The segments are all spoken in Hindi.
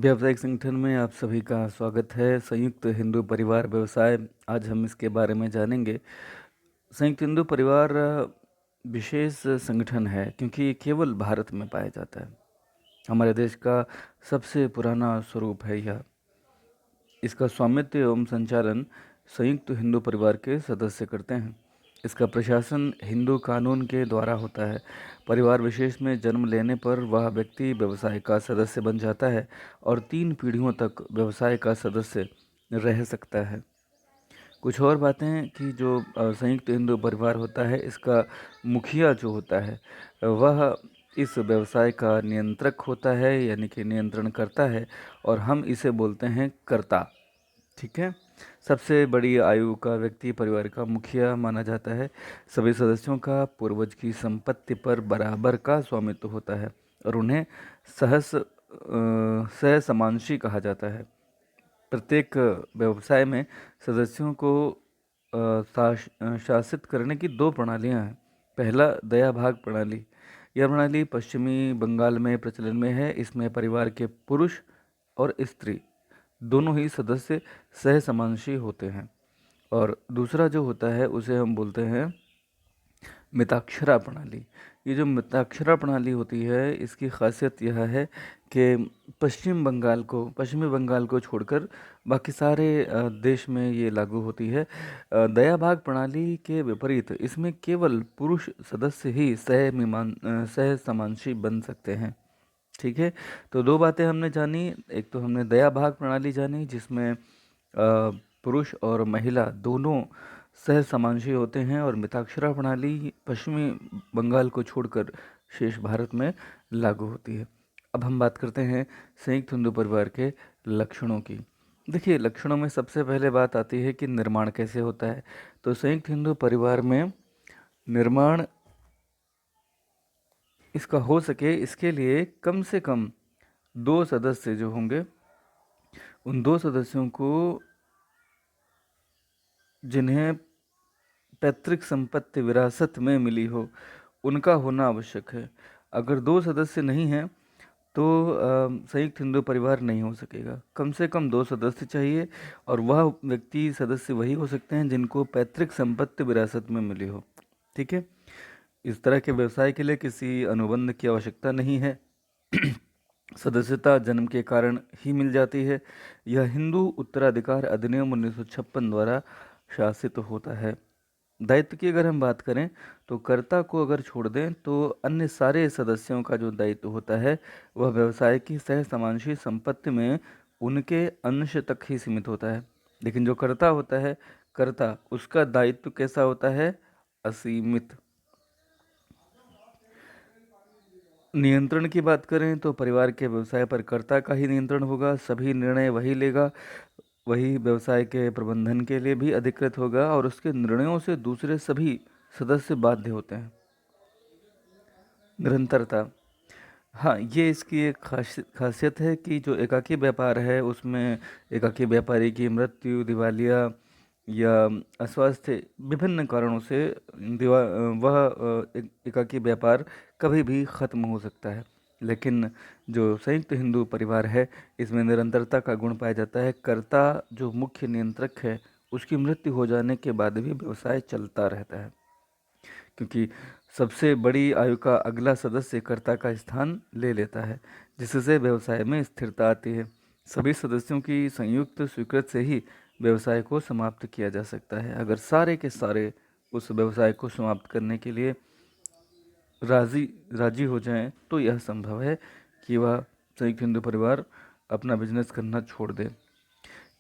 व्यावसायिक संगठन में आप सभी का स्वागत है। संयुक्त हिंदू परिवार व्यवसाय, आज हम इसके बारे में जानेंगे। संयुक्त हिंदू परिवार विशेष संगठन है क्योंकि ये केवल भारत में पाया जाता है। हमारे देश का सबसे पुराना स्वरूप है यह। इसका स्वामित्व एवं संचालन संयुक्त हिंदू परिवार के सदस्य करते हैं। इसका प्रशासन हिंदू कानून के द्वारा होता है। परिवार विशेष में जन्म लेने पर वह व्यक्ति व्यवसाय का सदस्य बन जाता है और 3 पीढ़ियों तक व्यवसाय का सदस्य रह सकता है। कुछ और बातें हैं कि जो संयुक्त हिंदू परिवार होता है, इसका मुखिया जो होता है वह इस व्यवसाय का नियंत्रक होता है, यानी कि नियंत्रण करता है, और हम इसे बोलते हैं कर्ता। ठीक है। सबसे बड़ी आयु का व्यक्ति परिवार का मुखिया माना जाता है। सभी सदस्यों का पूर्वज की संपत्ति पर बराबर का स्वामित्व होता है और उन्हें सह समांशी कहा जाता है। प्रत्येक व्यवसाय में सदस्यों को शासित करने की 2 प्रणालियां हैं। पहला, दया भाग प्रणाली। यह प्रणाली पश्चिमी बंगाल में प्रचलन में है। इसमें परिवार के पुरुष और स्त्री दोनों ही सदस्य सह समांशी होते हैं। और दूसरा जो होता है उसे हम बोलते हैं मिताक्षरा प्रणाली। ये जो मिताक्षरा प्रणाली होती है, इसकी खासियत यह है कि पश्चिमी बंगाल को छोड़कर बाकी सारे देश में ये लागू होती है। दया भाग प्रणाली के विपरीत इसमें केवल पुरुष सदस्य ही सह समांशी बन सकते हैं। ठीक है। तो 2 बातें हमने जानी। एक तो हमने दया भाग प्रणाली जानी, जिसमें पुरुष और महिला दोनों सह समांशी होते हैं, और मिताक्षरा प्रणाली पश्चिमी बंगाल को छोड़कर शेष भारत में लागू होती है। अब हम बात करते हैं संयुक्त हिंदू परिवार के लक्षणों की। देखिए, लक्षणों में सबसे पहले बात आती है कि निर्माण कैसे होता है। तो संयुक्त हिंदू परिवार में निर्माण इसका हो सके, इसके लिए कम से कम 2 सदस्य जो होंगे, उन 2 सदस्यों को जिन्हें पैतृक संपत्ति विरासत में मिली हो, उनका होना आवश्यक है। अगर 2 सदस्य नहीं हैं तो संयुक्त हिंदू परिवार नहीं हो सकेगा। कम से कम 2 सदस्य चाहिए, और वह व्यक्ति सदस्य वही हो सकते हैं जिनको पैतृक संपत्ति विरासत में मिली हो। ठीक है। इस तरह के व्यवसाय के लिए किसी अनुबंध की आवश्यकता नहीं है। सदस्यता जन्म के कारण ही मिल जाती है। यह हिंदू उत्तराधिकार अधिनियम 1956 द्वारा शासित होता है। दायित्व की अगर हम बात करें तो कर्ता को अगर छोड़ दें तो अन्य सारे सदस्यों का जो दायित्व होता है वह व्यवसाय की सह समांशी संपत्ति में उनके अंश तक ही सीमित होता है। लेकिन जो कर्ता होता है, कर्ता उसका दायित्व कैसा होता है? असीमित। नियंत्रण की बात करें तो परिवार के व्यवसाय पर कर्ता का ही नियंत्रण होगा। सभी निर्णय वही लेगा। वही व्यवसाय के प्रबंधन के लिए भी अधिकृत होगा, और उसके निर्णयों से दूसरे सभी सदस्य बाध्य होते हैं। निरंतरता, हाँ, ये इसकी एक खासियत है कि जो एकाकी व्यापार है उसमें एकाकी व्यापारी की मृत्यु, दिवालिया या अस्वास्थ्य विभिन्न कारणों से एकाकी व्यापार कभी भी ख़त्म हो सकता है। लेकिन जो संयुक्त हिंदू परिवार है, इसमें निरंतरता का गुण पाया जाता है। कर्ता जो मुख्य नियंत्रक है, उसकी मृत्यु हो जाने के बाद भी व्यवसाय चलता रहता है, क्योंकि सबसे बड़ी आयु का अगला सदस्य कर्ता का स्थान ले लेता है, जिससे व्यवसाय में स्थिरता आती है। सभी सदस्यों की संयुक्त स्वीकृति से ही व्यवसाय को समाप्त किया जा सकता है। अगर सारे के सारे उस व्यवसाय को समाप्त करने के लिए राजी हो जाएं तो यह संभव है कि वह संयुक्त हिंदू परिवार अपना बिजनेस करना छोड़ दे।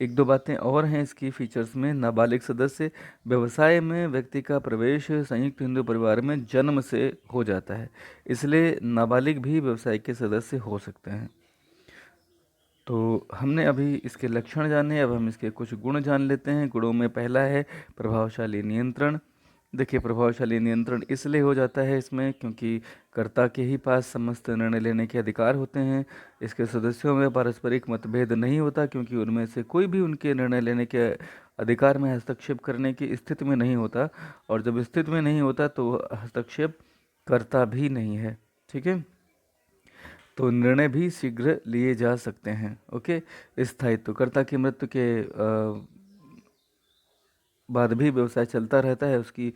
1-2 बातें और हैं इसकी फीचर्स में। नाबालिग सदस्य, व्यवसाय में व्यक्ति का प्रवेश संयुक्त हिंदू परिवार में जन्म से हो जाता है, इसलिए नाबालिग भी व्यवसाय के सदस्य हो सकते हैं। तो हमने अभी इसके लक्षण जाने, अब हम इसके कुछ गुण जान लेते हैं। गुणों में पहला है प्रभावशाली नियंत्रण। देखिए, प्रभावशाली नियंत्रण इसलिए हो जाता है इसमें क्योंकि कर्ता के ही पास समस्त निर्णय लेने के अधिकार होते हैं। इसके सदस्यों में पारस्परिक मतभेद नहीं होता, क्योंकि उनमें से कोई भी उनके निर्णय लेने के अधिकार में हस्तक्षेप करने की स्थिति में नहीं होता, और जब स्थिति में नहीं होता तो हस्तक्षेप करता भी नहीं है। ठीक है। तो निर्णय भी शीघ्र लिए जा सकते हैं। ओके, स्थायित्वकर्ता की मृत्यु के बाद भी व्यवसाय चलता रहता है, उसकी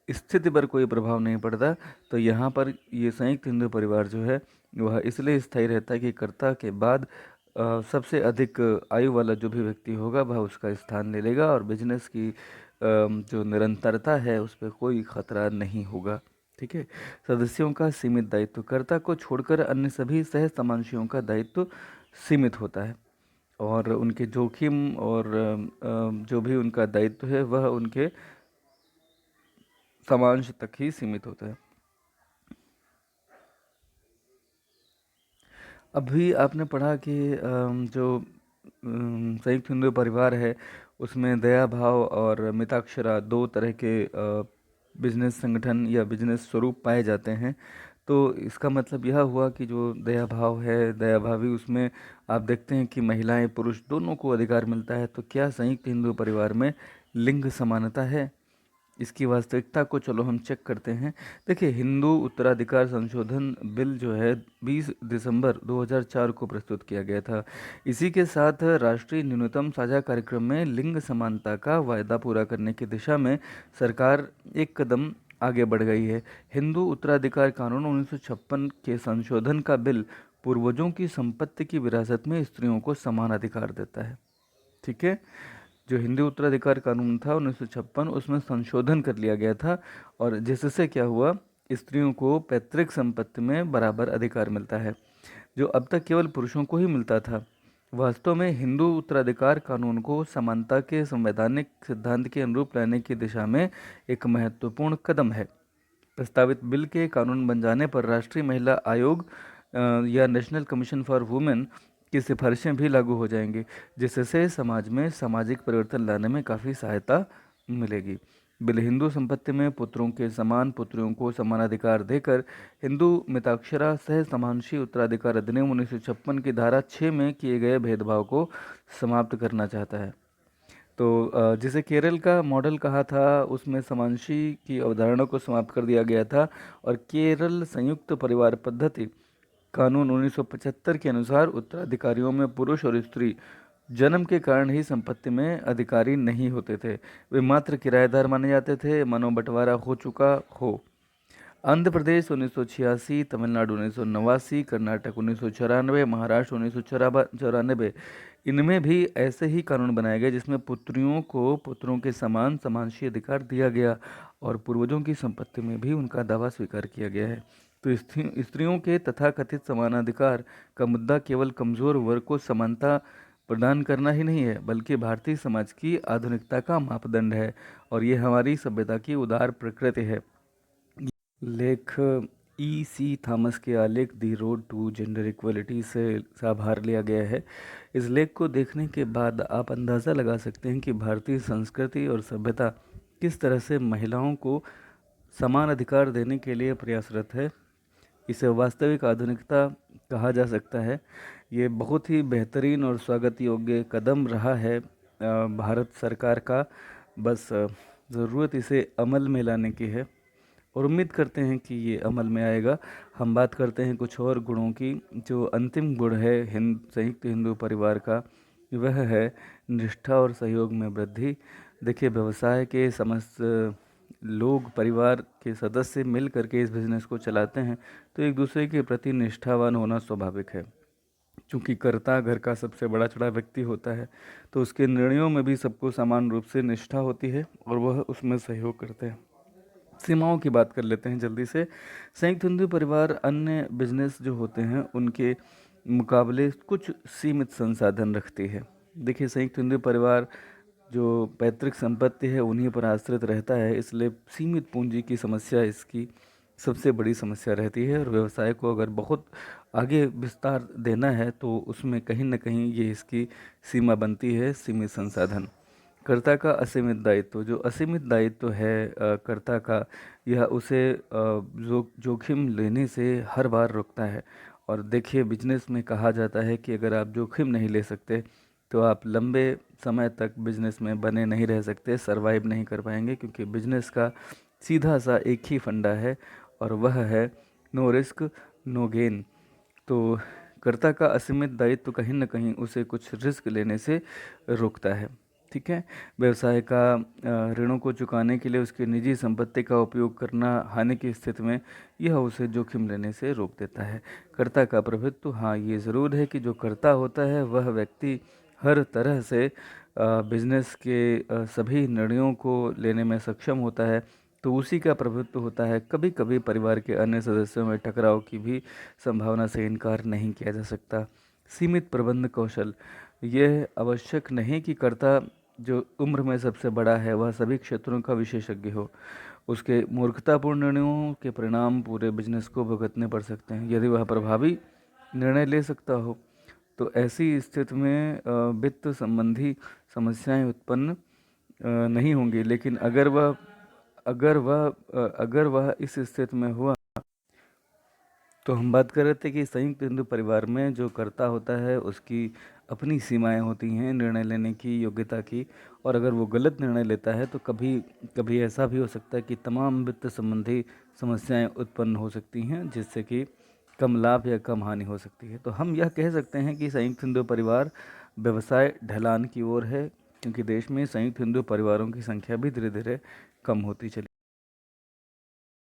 स्थिति पर कोई प्रभाव नहीं पड़ता। तो यहाँ पर ये संयुक्त हिंदू परिवार जो है वह इसलिए स्थायी रहता है कि कर्ता के बाद सबसे अधिक आयु वाला जो भी व्यक्ति होगा वह उसका स्थान ले लेगा, और बिजनेस की जो निरंतरता है उस पर कोई खतरा नहीं होगा। ठीक है। सदस्यों का सीमित दायित्व, कर्ता को छोड़कर अन्य सभी सह समांशियों का दायित्व सीमित होता है, और उनके जोखिम और जो भी उनका दायित्व है वह उनके समांश तक ही सीमित होता है। अभी आपने पढ़ा कि जो संयुक्त हिंदू परिवार है उसमें दया भाव और मिताक्षरा दो तरह के बिजनेस संगठन या बिजनेस स्वरूप पाए जाते हैं। तो इसका मतलब यह हुआ कि जो दया भाव है, दया भावी, उसमें आप देखते हैं कि महिलाएं पुरुष दोनों को अधिकार मिलता है। तो क्या संयुक्त हिंदू परिवार में लिंग समानता है? इसकी वास्तविकता को चलो हम चेक करते हैं। देखिए, हिंदू उत्तराधिकार संशोधन बिल जो है 20 दिसंबर 2004 को प्रस्तुत किया गया था। इसी के साथ राष्ट्रीय न्यूनतम साझा कार्यक्रम में लिंग समानता का वायदा पूरा करने की दिशा में सरकार एक कदम आगे बढ़ गई है। हिंदू उत्तराधिकार कानून 1956 के संशोधन का बिल पूर्वजों की संपत्ति की विरासत में स्त्रियों को समान अधिकार देता है। ठीक है। जो हिंदू उत्तराधिकार कानून था 1956, उसमें संशोधन कर लिया गया था, और जिससे क्या हुआ, स्त्रियों को पैतृक संपत्ति में बराबर अधिकार मिलता है, जो अब तक केवल पुरुषों को ही मिलता था। वास्तव में हिंदू उत्तराधिकार कानून को समानता के संवैधानिक सिद्धांत के अनुरूप लाने की दिशा में एक महत्वपूर्ण कदम है। प्रस्तावित बिल के कानून बन जाने पर राष्ट्रीय महिला आयोग या नेशनल कमीशन फॉर वुमेन की सिफारिशें भी लागू हो जाएंगी, जिससे समाज में सामाजिक परिवर्तन लाने में काफ़ी सहायता मिलेगी। बिल हिंदू संपत्ति में पुत्रों के समान पुत्रियों को समान अधिकार देकर हिंदू मिताक्षरा सह समांशी उत्तराधिकार अधिनियम 1956 की धारा 6 में किए गए भेदभाव को समाप्त करना चाहता है। तो जिसे केरल का मॉडल कहा था, उसमें समांशी की अवधारणा को समाप्त कर दिया गया था, और केरल संयुक्त परिवार पद्धति कानून 1975 के अनुसार उत्तराधिकारियों में पुरुष और स्त्री जन्म के कारण ही संपत्ति में अधिकारी नहीं होते थे। वे मात्र किराएदार माने जाते थे, मानो बंटवारा हो चुका हो। आंध्र प्रदेश 1986, तमिलनाडु 1989, कर्नाटक 1994, महाराष्ट्र 1994, इनमें भी ऐसे ही कानून बनाए गए जिसमें पुत्रियों को पुत्रों के समान समांशी अधिकार दिया गया, और पूर्वजों की संपत्ति में भी उनका दावा स्वीकार किया गया है। तो स्त्रियों के तथाकथित समानाधिकार का मुद्दा केवल कमजोर वर्ग को समानता प्रदान करना ही नहीं है, बल्कि भारतीय समाज की आधुनिकता का मापदंड है, और ये हमारी सभ्यता की उदार प्रकृति है। लेख E.C. थॉमस के आलेख दी रोड टू जेंडर इक्वलिटी से आभार लिया गया है। इस लेख को देखने के बाद आप अंदाज़ा लगा सकते हैं कि भारतीय संस्कृति और सभ्यता किस तरह से महिलाओं को समान अधिकार देने के लिए प्रयासरत है। इसे वास्तविक आधुनिकता कहा जा सकता है। ये बहुत ही बेहतरीन और स्वागत योग्य कदम रहा है भारत सरकार का। बस ज़रूरत इसे अमल में लाने की है, और उम्मीद करते हैं कि ये अमल में आएगा। हम बात करते हैं कुछ और गुणों की। जो अंतिम गुण है संयुक्त हिंदू परिवार का, वह है निष्ठा और सहयोग में वृद्धि। देखिए, व्यवसाय के समस्त लोग, परिवार के सदस्य मिल करके इस बिज़नेस को चलाते हैं, तो एक दूसरे के प्रति निष्ठावान होना स्वाभाविक है। चूँकि कर्ता घर का सबसे बड़ा चढ़ा व्यक्ति होता है, तो उसके निर्णयों में भी सबको समान रूप से निष्ठा होती है, और वह उसमें सहयोग करते हैं। सीमाओं की बात कर लेते हैं जल्दी से। संयुक्त हिंदू परिवार अन्य बिजनेस जो होते हैं उनके मुकाबले कुछ सीमित संसाधन रखती है। देखिए, संयुक्त हिंदू परिवार जो पैतृक संपत्ति है उन्हीं पर आश्रित रहता है, इसलिए सीमित पूंजी की समस्या इसकी सबसे बड़ी समस्या रहती है, और व्यवसाय को अगर बहुत आगे विस्तार देना है तो उसमें कहीं ना कहीं ये इसकी सीमा बनती है, सीमित संसाधन। कर्ता का असीमित दायित्व, जो असीमित दायित्व है कर्ता का, यह उसे जोखिम लेने से हर बार रोकता है। और देखिए, बिजनेस में कहा जाता है कि अगर आप जोखिम नहीं ले सकते तो आप लंबे समय तक बिजनेस में बने नहीं रह सकते, सरवाइव नहीं कर पाएंगे, क्योंकि बिजनेस का सीधा सा एक ही फंडा है, और वह है नो रिस्क नो गेन। तो कर्ता का असीमित दायित्व कहीं न कहीं उसे कुछ रिस्क लेने से रोकता है। ठीक है? व्यवसाय का ऋणों को चुकाने के लिए उसकी निजी संपत्ति का उपयोग करना हानि की स्थिति में यह उसे जोखिम लेने से रोक देता है। कर्ता का प्रभुत्व, हाँ, ये ज़रूर है कि जो कर्ता होता है वह व्यक्ति हर तरह से बिज़नेस के सभी निर्णयों को लेने में सक्षम होता है, तो उसी का प्रभुत्व होता है। कभी-कभी परिवार के अन्य सदस्यों में टकराव की भी संभावना से इनकार नहीं किया जा सकता। सीमित प्रबंध कौशल, यह आवश्यक नहीं कि कर्ता जो उम्र में सबसे बड़ा है वह सभी क्षेत्रों का विशेषज्ञ हो। उसके मूर्खतापूर्ण निर्णयों के परिणाम पूरे बिजनेस को भुगतने पड़ सकते हैं। यदि वह प्रभावी निर्णय ले सकता हो तो ऐसी स्थिति में वित्त संबंधी समस्याएं उत्पन्न नहीं होंगी। लेकिन अगर वह इस स्थिति में हुआ, तो हम बात कर रहे थे कि संयुक्त हिंदू परिवार में जो कर्ता होता है उसकी अपनी सीमाएं होती हैं निर्णय लेने की, योग्यता की। और अगर वो गलत निर्णय लेता है तो कभी कभी ऐसा भी हो सकता है कि तमाम वित्त संबंधी समस्याएं उत्पन्न हो सकती हैं, जिससे कि कम लाभ या कम हानि हो सकती है। तो हम यह कह सकते हैं कि संयुक्त हिंदू परिवार व्यवसाय ढलान की ओर है, क्योंकि देश में संयुक्त हिंदू परिवारों की संख्या भी धीरे धीरे कम होती चली